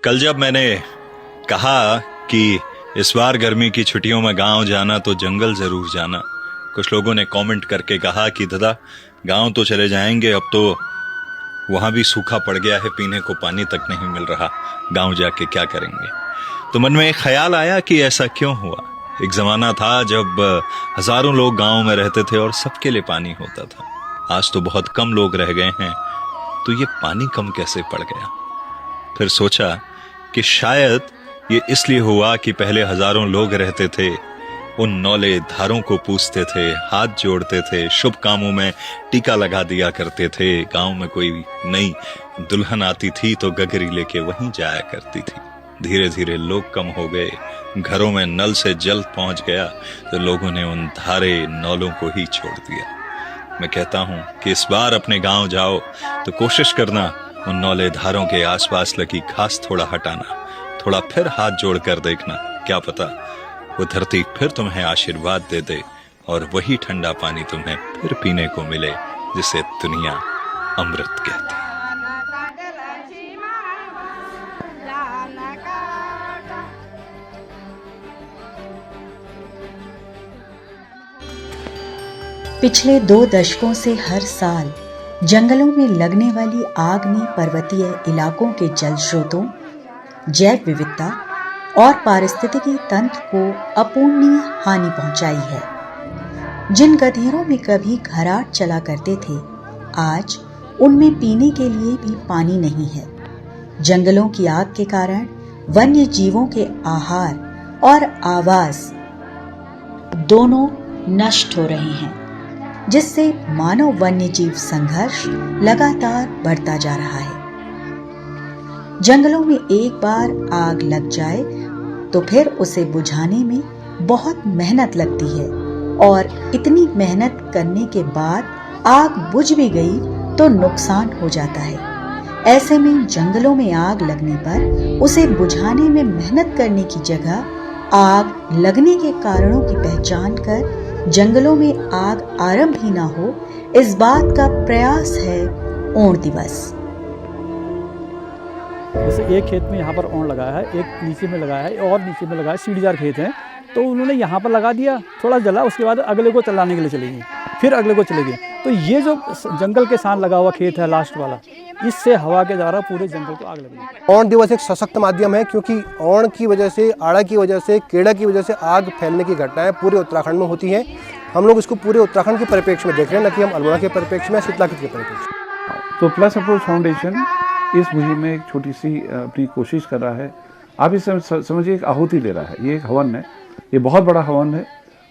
कल जब मैंने कहा कि इस बार गर्मी की छुट्टियों में गांव जाना तो जंगल जरूर जाना, कुछ लोगों ने कमेंट करके कहा कि दादा गांव तो चले जाएंगे, अब तो वहां भी सूखा पड़ गया है, पीने को पानी तक नहीं मिल रहा, गांव जाके क्या करेंगे। तो मन में एक ख्याल आया कि ऐसा क्यों हुआ। एक जमाना था जब हजारों लोग गांव में रहते थे और सबके लिए पानी होता था। आज तो बहुत कम लोग रह गए हैं, तो ये पानी कम कैसे पड़ गया। फिर सोचा कि शायद ये इसलिए हुआ कि पहले हजारों लोग रहते थे, उन नौले धारों को पूछते थे, हाथ जोड़ते थे, शुभ कामों में टीका लगा दिया करते थे। गांव में कोई नई दुल्हन आती थी तो गगरी लेके वहीं जाया करती थी। धीरे धीरे लोग कम हो गए, घरों में नल से जल पहुंच गया तो लोगों ने उन धारे नौलों को ही छोड़ दिया। मैं कहता हूं कि इस बार अपने गांव जाओ तो कोशिश करना उन नौले धारों के आसपास लगी घास थोड़ा हटाना, थोड़ा फिर हाथ जोड़कर देखना, क्या पता वो धरती फिर तुम्हें आशीर्वाद दे दे और वही ठंडा पानी तुम्हें फिर पीने को मिले जिसे दुनिया अमृत कहती है। पिछले 2 दशकों से हर साल जंगलों में लगने वाली आग ने पर्वतीय इलाकों के जल स्रोतों, जैव विविधता और पारिस्थितिकी तंत्र को अपूर्णीय हानि पहुंचाई है। जिन गधेरों में कभी घराट चला करते थे, आज उनमें पीने के लिए भी पानी नहीं है। जंगलों की आग के कारण वन्य जीवों के आहार और आवास दोनों नष्ट हो रहे हैं, जिससे मानव वन्य जीव संघर्ष लगातार बढ़ता जा रहा है। जंगलों में एक बार आग लग जाए तो फिर उसे बुझाने में बहुत मेहनत लगती है, और इतनी मेहनत करने के बाद आग बुझ भी गई तो नुकसान हो जाता है। ऐसे में जंगलों में आग लगने पर उसे बुझाने में मेहनत करने की जगह आग लगने के कारणों की पहचान कर जंगलों में आग आरंभ ही ना हो, इस बात का प्रयास है ओण दिवस। जैसे एक खेत में यहाँ पर ओण लगाया है, एक नीचे में लगाया है और नीचे में लगाया है, सीढ़ीदार खेत है, तो उन्होंने यहाँ पर लगा दिया, थोड़ा जला, उसके बाद अगले को चलाने के लिए चलेगी, फिर अगले को चलेगी। तो ये जो जंगल के साथ लगा हुआ खेत है लास्ट वाला, इससे हवा के द्वारा पूरे जंगल को आग लगी। ओण दिवस एक सशक्त माध्यम है, क्योंकि ओण की वजह से, आड़ा की वजह से, केड़ा की वजह से आग फैलने की घटनाएं पूरे उत्तराखंड में होती हैं। हम लोग इसको पूरे उत्तराखंड के परिप्रेक्ष्य में देख रहे हैं, न कि हम अल्मोड़ा के परिप्रेक्ष्य में, शीतलाखीत के परिप्रेक्ष्य। तो प्लस अप्रोच फाउंडेशन इस मुहिम में एक छोटी सी अपनी कोशिश कर रहा है। आप इस समझिए एक आहुति ले रहा है, ये एक हवन है, ये बहुत बड़ा हवन है,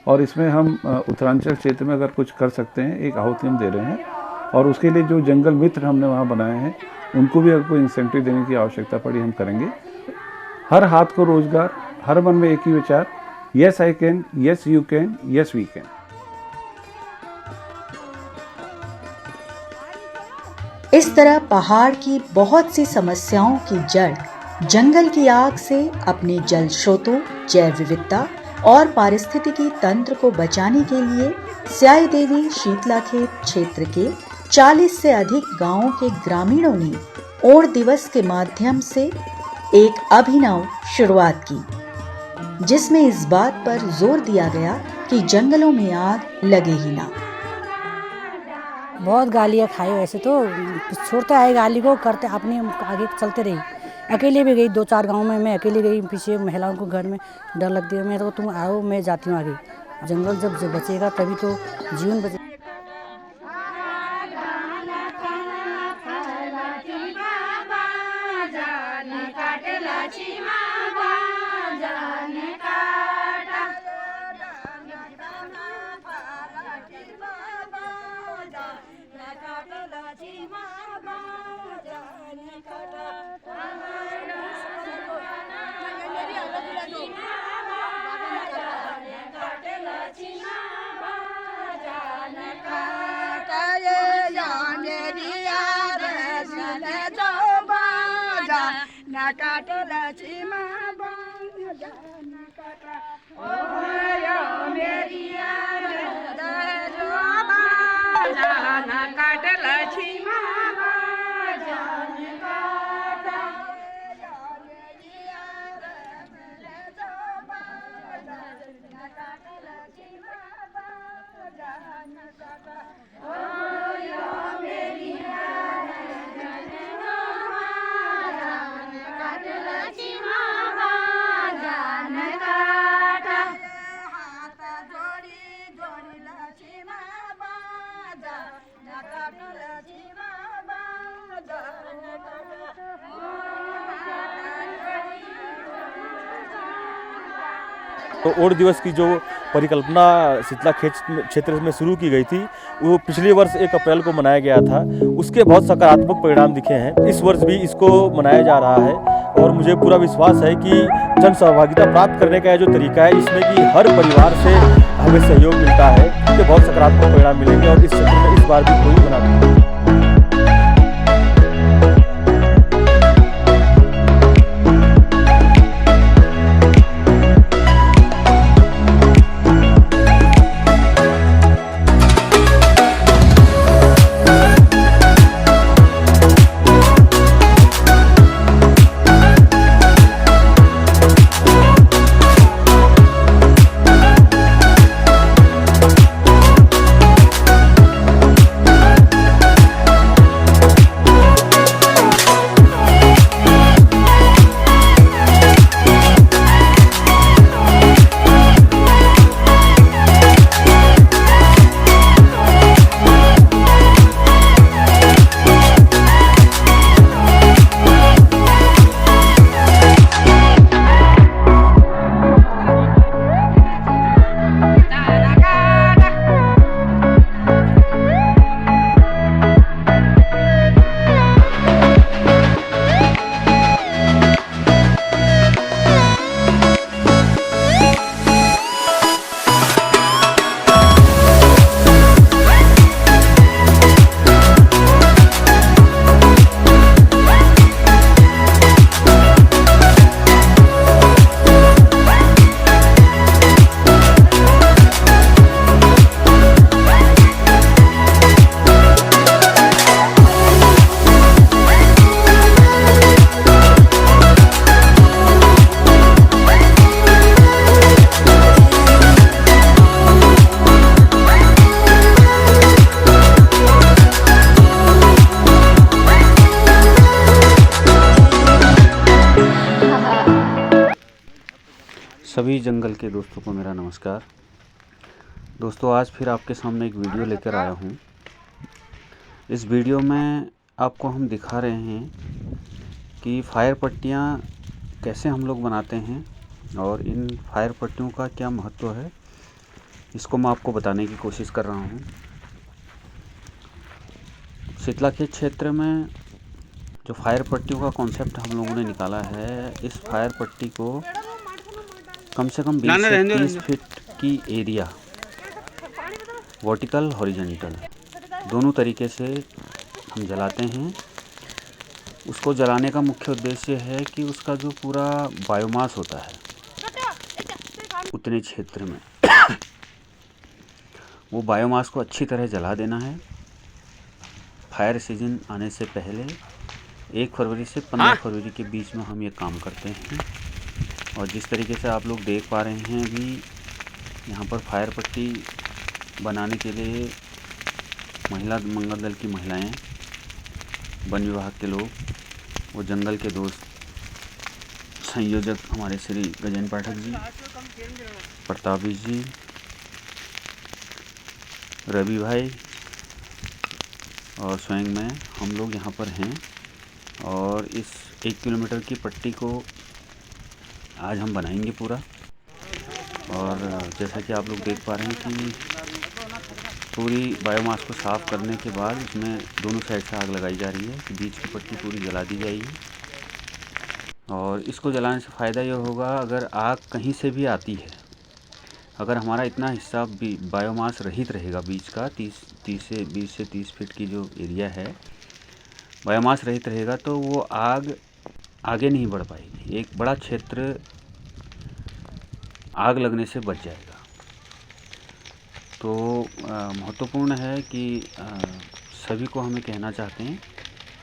और इसमें हम उत्तरांचल क्षेत्र में अगर कुछ कर सकते हैं, एक आहुति हम दे रहे हैं। और उसके लिए जो जंगल मित्र हमने वहाँ बनाए हैं, उनको भी अगर कोई इंसेंटिव देने की आवश्यकता पड़ी हम करेंगे। हर हाथ को रोजगार, हर मन में एक ही विचार, yes I can, yes you can, yes we can. इस तरह पहाड़ की बहुत सी समस्याओं की जड़ जंगल की आग से अपने जल स्रोतों, जैव विविधता और पारिस्थितिकी तंत्र को बचाने के लिए स्याई देवी शीतलाखेत क्षेत्र के 40 से अधिक गांवों के ग्रामीणों ने ओण दिवस के माध्यम से एक अभिनव शुरुआत की, जिसमें इस बात पर जोर दिया गया कि जंगलों में आग लगे ही ना। बहुत गालियाँ खाई, वैसे तो छोड़ता है गाली को, करते अपने आगे चलते रही। अकेले भी गई 2-4 गांव में, मैं अकेले गई, पीछे महिलाओं को घर में डर लगती है, मैं तो तुम आओ मैं जाती हूँ आगे। जंगल जब बचेगा तभी तो जीवन बचेगा। तो ओड़ दिवस की जो परिकल्पना शीतला खेत क्षेत्र में शुरू की गई थी वो पिछले वर्ष 1 अप्रैल को मनाया गया था। उसके बहुत सकारात्मक परिणाम दिखे हैं। इस वर्ष भी इसको मनाया जा रहा है और मुझे पूरा विश्वास है कि जन सहभागिता प्राप्त करने का जो तरीका है इसमें कि हर परिवार से हमें सहयोग मिलता है, इसके बहुत सकारात्मक परिणाम मिलेंगे और इस क्षेत्र में इस बार भी कोई बना नहीं। सभी जंगल के दोस्तों को मेरा नमस्कार। दोस्तों, आज फिर आपके सामने एक वीडियो लेकर आया हूँ। इस वीडियो में आपको हम दिखा रहे हैं कि फायर पट्टियाँ कैसे हम लोग बनाते हैं और इन फायर पट्टियों का क्या महत्व है, इसको मैं आपको बताने की कोशिश कर रहा हूँ। शीतला खेत क्षेत्र में जो फायर पट्टियों का कॉन्सेप्ट हम लोगों ने निकाला है, इस फायर पट्टी को कम से कम 20 से 30 फीट की एरिया, वर्टिकल हॉरिजॉन्टल दोनों तरीके से हम जलाते हैं। उसको जलाने का मुख्य उद्देश्य है कि उसका जो पूरा बायोमास होता है उतने क्षेत्र में वो बायोमास को अच्छी तरह जला देना है। फायर सीजन आने से पहले 1 फरवरी से 15 फरवरी के बीच में हम ये काम करते हैं। और जिस तरीके से आप लोग देख पा रहे हैं अभी यहाँ पर फायर पट्टी बनाने के लिए महिला मंगल दल की महिलाएं, वन विभाग के लोग, वो जंगल के दोस्त, संयोजक हमारे श्री गजेंद्र पाठक जी, प्रतापी जी, रवि भाई और स्वयं मैं, हम लोग यहाँ पर हैं। और इस 1 किलोमीटर की पट्टी को आज हम बनाएंगे पूरा। और जैसा कि आप लोग देख पा रहे हैं कि पूरी बायोमास को साफ़ करने के बाद इसमें दोनों साइड से आग लगाई जा रही है कि बीच की पट्टी पूरी जला दी जाएगी। और इसको जलाने से फ़ायदा ये होगा, अगर आग कहीं से भी आती है, अगर हमारा इतना हिस्सा बायोमास रहित रहेगा, बीच का 20 से 30 फीट की जो एरिया है बायोमास रहित रहेगा, तो वो आग आगे नहीं बढ़ पाएगी। एक बड़ा क्षेत्र आग लगने से बच जाएगा। तो महत्वपूर्ण है कि सभी को हमें कहना चाहते हैं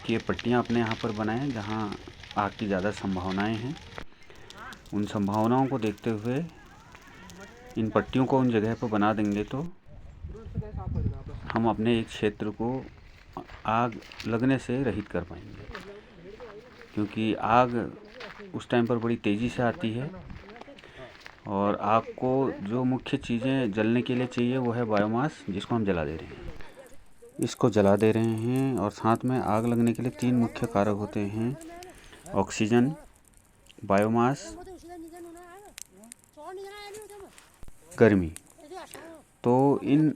कि ये पट्टियाँ अपने यहाँ पर बनाएं जहाँ आग की ज़्यादा संभावनाएं हैं। उन संभावनाओं को देखते हुए इन पट्टियों को उन जगह पर बना देंगे तो हम अपने एक क्षेत्र को आग लगने से रहित कर पाएंगे। क्योंकि आग उस टाइम पर बड़ी तेज़ी से आती है और आग को जो मुख्य चीज़ें जलने के लिए चाहिए वो है बायोमास, जिसको हम जला दे रहे हैं। इसको जला दे रहे हैं और साथ में आग लगने के लिए 3 मुख्य कारक होते हैं: ऑक्सीजन, बायोमास गर्मी। तो इन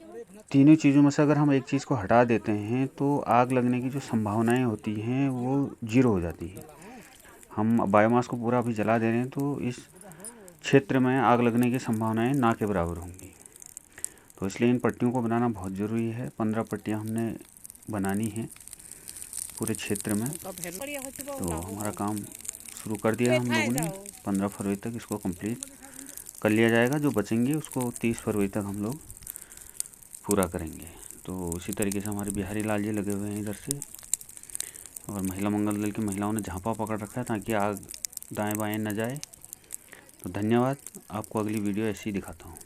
तीनों चीज़ों में से अगर हम एक चीज़ को हटा देते हैं तो आग लगने की जो संभावनाएं होती हैं वो जीरो हो जाती है। हम बायोमास को पूरा अभी जला दे रहे हैं तो इस क्षेत्र में आग लगने की संभावनाएं ना के बराबर होंगी। तो इसलिए इन पट्टियों को बनाना बहुत ज़रूरी है। 15 पट्टियाँ हमने बनानी हैं पूरे क्षेत्र में। तो हमारा काम शुरू कर दिया हम लोगों ने। 15 फरवरी तक इसको कंप्लीट कर लिया जाएगा। जो बचेंगे उसको 30 फरवरी तक हम लोग पूरा करेंगे। तो इसी तरीके से हमारे बिहारी लाल जी लगे हुए हैं इधर से, और महिला मंगल दल की महिलाओं ने झांपा पकड़ रखा है ताकि आग दाएं बाएं न जाए। तो धन्यवाद। आपको अगली वीडियो ऐसी ही दिखाता हूँ।